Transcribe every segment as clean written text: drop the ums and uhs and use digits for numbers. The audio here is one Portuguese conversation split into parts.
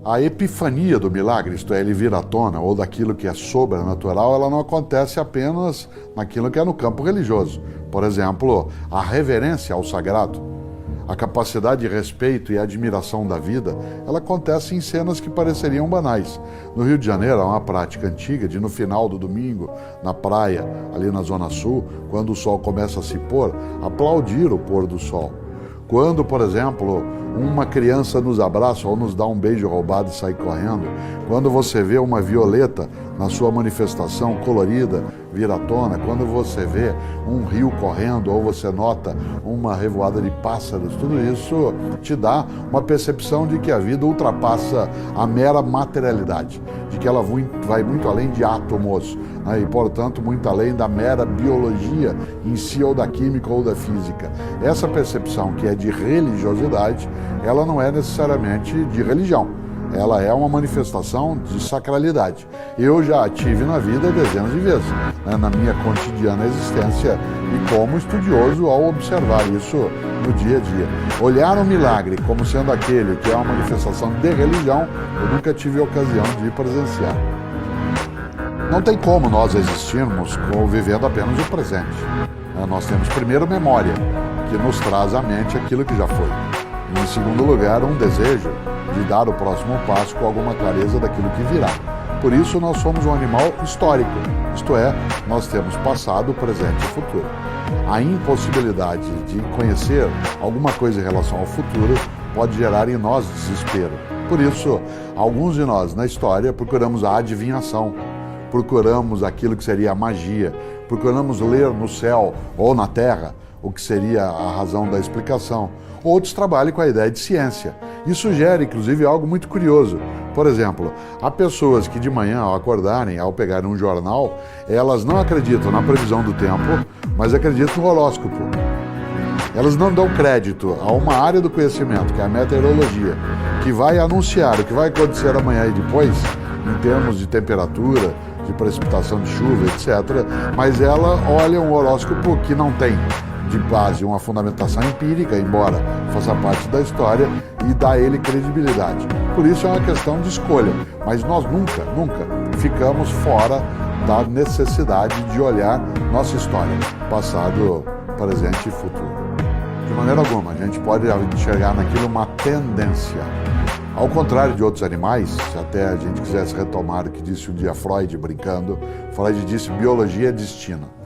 A epifania do milagre, isto é, ele vir à tona, ou daquilo que é sobrenatural, ela não acontece apenas naquilo que é no campo religioso. Por exemplo, a reverência ao sagrado, a capacidade de respeito e admiração da vida, ela acontece em cenas que pareceriam banais. No Rio de Janeiro há uma prática antiga de, no final do domingo, na praia, ali na Zona Sul, quando o sol começa a se pôr, aplaudir o pôr do sol. Quando, por exemplo, uma criança nos abraça ou nos dá um beijo roubado e sai correndo, quando você vê uma violeta na sua manifestação colorida vir à tona, quando você vê um rio correndo ou você nota uma revoada de pássaros, tudo isso te dá uma percepção de que a vida ultrapassa a mera materialidade, de que ela vai muito além de átomos, né, e, portanto, muito além da mera biologia em si, ou da química ou da física. Essa percepção que é de religiosidade, ela não é necessariamente de religião. Ela é uma manifestação de sacralidade. Eu já a tive na vida dezenas de vezes, né, na minha cotidiana existência, e como estudioso ao observar isso no dia a dia. Olhar o milagre como sendo aquele que é uma manifestação de religião, eu nunca tive a ocasião de presenciar. Não tem como nós existirmos vivendo apenas o presente. Nós temos primeiro memória, que nos traz à mente aquilo que já foi. E, em segundo lugar, um desejo de dar o próximo passo com alguma clareza daquilo que virá. Por isso, nós somos um animal histórico, isto é, nós temos passado, presente e futuro. A impossibilidade de conhecer alguma coisa em relação ao futuro pode gerar em nós desespero. Por isso, alguns de nós na história procuramos a adivinhação, procuramos aquilo que seria a magia, procuramos ler no céu ou na terra o que seria a razão da explicação. Outros trabalham com a ideia de ciência. Isso gera, inclusive, algo muito curioso. Por exemplo, há pessoas que de manhã, ao acordarem, ao pegarem um jornal, elas não acreditam na previsão do tempo, mas acreditam no horóscopo. Elas não dão crédito a uma área do conhecimento, que é a meteorologia, que vai anunciar o que vai acontecer amanhã e depois, em termos de temperatura, de precipitação de chuva, etc. Mas ela olha um horóscopo que não tem de base uma fundamentação empírica, embora faça parte da história, e dá a ele credibilidade. Por isso é uma questão de escolha, mas nós nunca ficamos fora da necessidade de olhar nossa história, passado, presente e futuro. De maneira alguma, a gente pode enxergar naquilo uma tendência. Ao contrário de outros animais, se até a gente quisesse retomar o que disse um dia Freud brincando, Freud disse biologia é destino.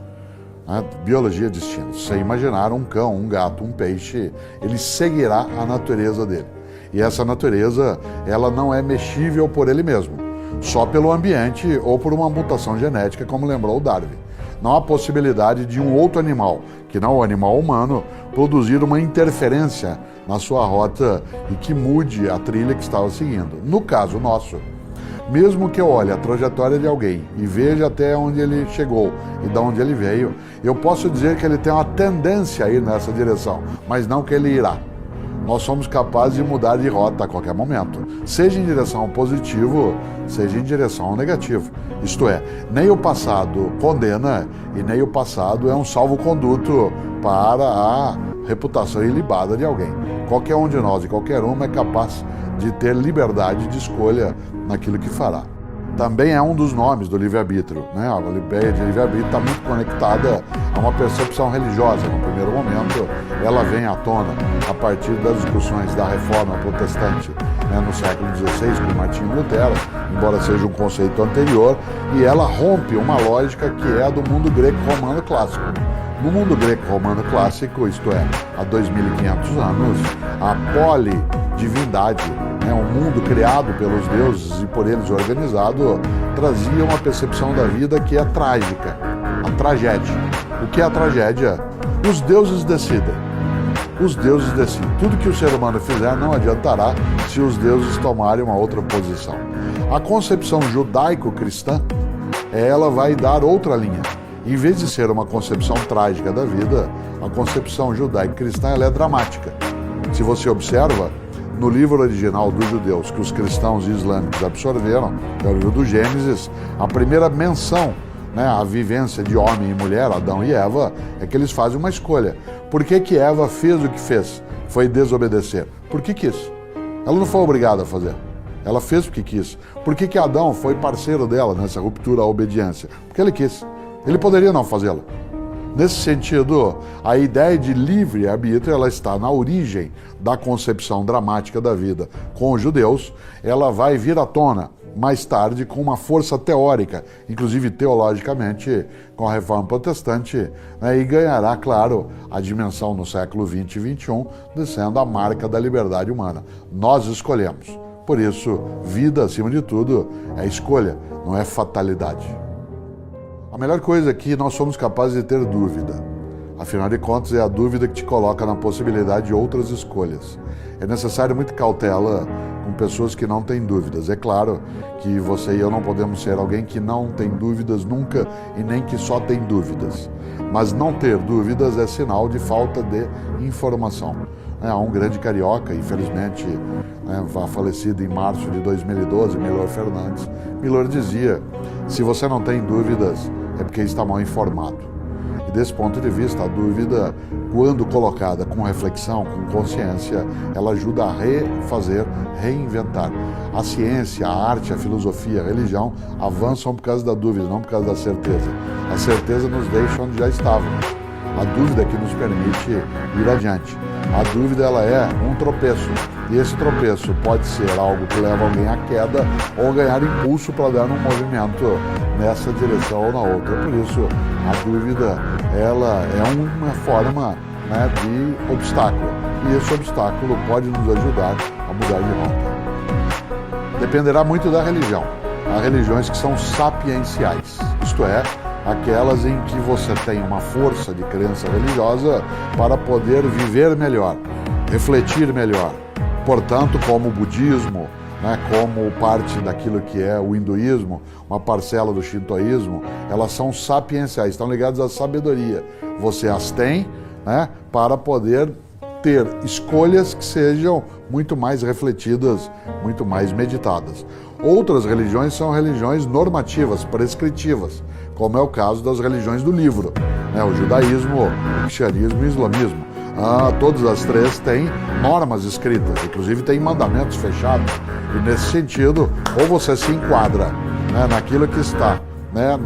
Biologia é destino. Se você imaginar um cão, um gato, um peixe, ele seguirá a natureza dele. E essa natureza, ela não é mexível por ele mesmo, só pelo ambiente ou por uma mutação genética, como lembrou o Darwin. Não há possibilidade de um outro animal, que não o animal humano, produzir uma interferência na sua rota e que mude a trilha que estava seguindo. No caso nosso, mesmo que eu olhe a trajetória de alguém e veja até onde ele chegou e de onde ele veio, eu posso dizer que ele tem uma tendência a ir nessa direção, mas não que ele irá. Nós somos capazes de mudar de rota a qualquer momento, seja em direção ao positivo, seja em direção ao negativo. Isto é, nem o passado condena e nem o passado é um salvo-conduto para a reputação ilibada de alguém. Qualquer um de nós e qualquer uma é capaz de ter liberdade de escolha naquilo que fará. Também é um dos nomes do livre-arbítrio, né? A ideia de livre-arbítrio está muito conectada a uma percepção religiosa. No primeiro momento, ela vem à tona a partir das discussões da Reforma Protestante, né, no século XVI, com Martinho Lutero, embora seja um conceito anterior, e ela rompe uma lógica que é a do mundo greco-romano clássico. No mundo greco-romano clássico, isto é, há 2.500 anos, a polidivindade, um mundo criado pelos deuses e por eles organizado, trazia uma percepção da vida que é trágica, a tragédia. O que é a tragédia? Os deuses decidem. Os deuses decidem. Tudo que o ser humano fizer não adiantará se os deuses tomarem uma outra posição. A concepção judaico-cristã, ela vai dar outra linha. Em vez de ser uma concepção trágica da vida, a concepção judaico-cristã ela é dramática. Se você observa, no livro original dos judeus que os cristãos islâmicos absorveram, que é o livro do Gênesis, a primeira menção, à vivência de homem e mulher, Adão e Eva, é que eles fazem uma escolha. Por que Eva fez o que fez? Foi desobedecer. Porque quis. Ela não foi obrigada a fazer. Ela fez porque quis. Por que Adão foi parceiro dela nessa ruptura à obediência? Porque ele quis. Ele poderia não fazê-lo. Nesse sentido, a ideia de livre-arbítrio, ela está na origem da concepção dramática da vida. Com os judeus, ela vai vir à tona mais tarde com uma força teórica, inclusive teologicamente, com a Reforma Protestante, né, e ganhará, claro, a dimensão no século XX e XXI, sendo a marca da liberdade humana. Nós escolhemos. Por isso, vida, acima de tudo, é escolha, não é fatalidade. A melhor coisa é que nós somos capazes de ter dúvida. Afinal de contas, é a dúvida que te coloca na possibilidade de outras escolhas. É necessário muita cautela com pessoas que não têm dúvidas. É claro que você e eu não podemos ser alguém que não tem dúvidas nunca e nem que só tem dúvidas. Mas não ter dúvidas é sinal de falta de informação. Há um grande carioca, infelizmente, falecido em março de 2012, Milor Fernandes. Milor dizia, se você não tem dúvidas, é porque está mal informado. E desse ponto de vista, a dúvida, quando colocada com reflexão, com consciência, ela ajuda a refazer, reinventar. A ciência, a arte, a filosofia, a religião avançam por causa da dúvida, não por causa da certeza. A certeza nos deixa onde já estávamos. A dúvida é que nos permite ir adiante. A dúvida, ela é um tropeço. E esse tropeço pode ser algo que leva alguém à queda ou ganhar impulso para dar um movimento nessa direção ou na outra. Por isso, a dúvida, ela é uma forma, né, de obstáculo. E esse obstáculo pode nos ajudar a mudar de rota. Dependerá muito da religião. Há religiões que são sapienciais, isto é, aquelas em que você tem uma força de crença religiosa para poder viver melhor, refletir melhor. Portanto, como o budismo, né, como parte daquilo que é o hinduísmo, uma parcela do shintoísmo, elas são sapienciais, estão ligadas à sabedoria. Você as tem, né, para poder ter escolhas que sejam muito mais refletidas, muito mais meditadas. Outras religiões são religiões normativas, prescritivas, como é o caso das religiões do livro, né? O judaísmo, o cristianismo e o islamismo. Todas as três têm normas escritas, inclusive têm mandamentos fechados. E nesse sentido, ou você se enquadra, né, naquilo que está, né,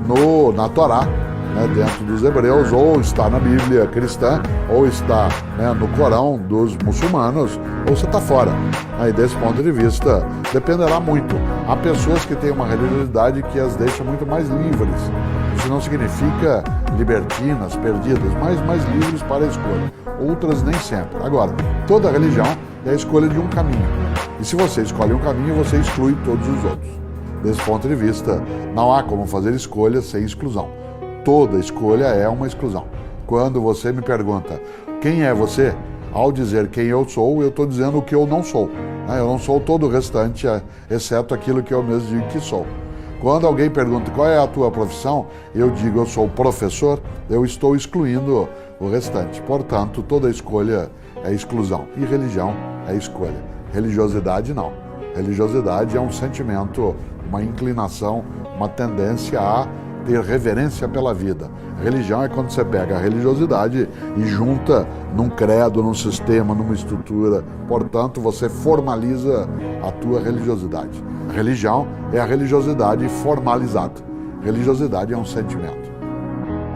na Torá, né, dentro dos hebreus, ou está na Bíblia cristã, ou está, né, no Corão dos muçulmanos, ou você está fora. Aí, desse ponto de vista, dependerá muito. Há pessoas que têm uma religiosidade que as deixa muito mais livres. Isso não significa libertinas, perdidas, mas mais livres para a escolha. Outras nem sempre. Agora, toda religião é a escolha de um caminho. E se você escolhe um caminho, você exclui todos os outros. Desse ponto de vista, não há como fazer escolha sem exclusão. Toda escolha é uma exclusão. Quando você me pergunta quem é você, ao dizer quem eu sou, eu estou dizendo o que eu não sou. Eu não sou todo o restante, exceto aquilo que eu mesmo digo que sou. Quando alguém pergunta qual é a tua profissão, eu digo eu sou professor, eu estou excluindo o restante. Portanto, toda escolha é exclusão e religião é escolha. Religiosidade não. Religiosidade é um sentimento, uma inclinação, uma tendência a ter reverência pela vida. Religião é quando você pega a religiosidade e junta num credo, num sistema, numa estrutura. Portanto, você formaliza a tua religiosidade. Religião é a religiosidade formalizada. Religiosidade é um sentimento.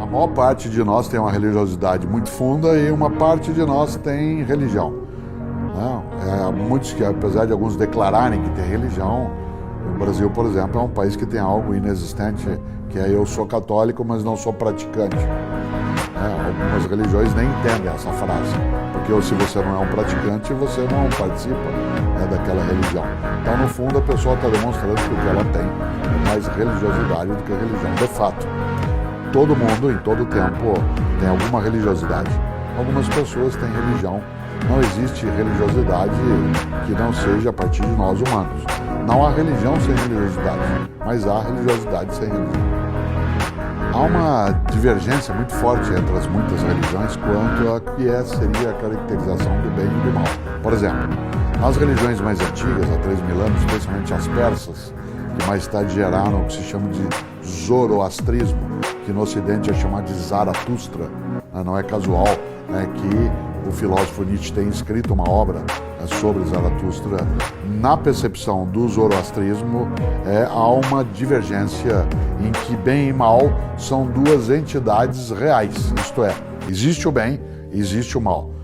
A maior parte de nós tem uma religiosidade muito funda e uma parte de nós tem religião. Muitos que, apesar de alguns declararem que tem religião, o Brasil, por exemplo, é um país que tem algo inexistente, que é eu sou católico, mas não sou praticante. Algumas religiões nem entendem essa frase, porque se você não é um praticante, você não participa, né, daquela religião. Então, no fundo, a pessoa está demonstrando que o que ela tem é mais religiosidade do que religião. De fato, todo mundo, em todo tempo, tem alguma religiosidade. Algumas pessoas têm religião. Não existe religiosidade que não seja a partir de nós humanos. Não há religião sem religiosidade, mas há religiosidade sem religião. Há uma divergência muito forte entre as muitas religiões quanto a que seria a caracterização do bem e do mal. Por exemplo, nas religiões mais antigas, há 3.000 anos, especialmente as persas, que mais tarde geraram o que se chama de zoroastrismo, que no Ocidente é chamado de Zaratustra. Não é casual, né, que o filósofo Nietzsche tem escrito uma obra sobre Zaratustra, na percepção do zoroastrismo, há uma divergência em que bem e mal são duas entidades reais, isto é, existe o bem, existe o mal.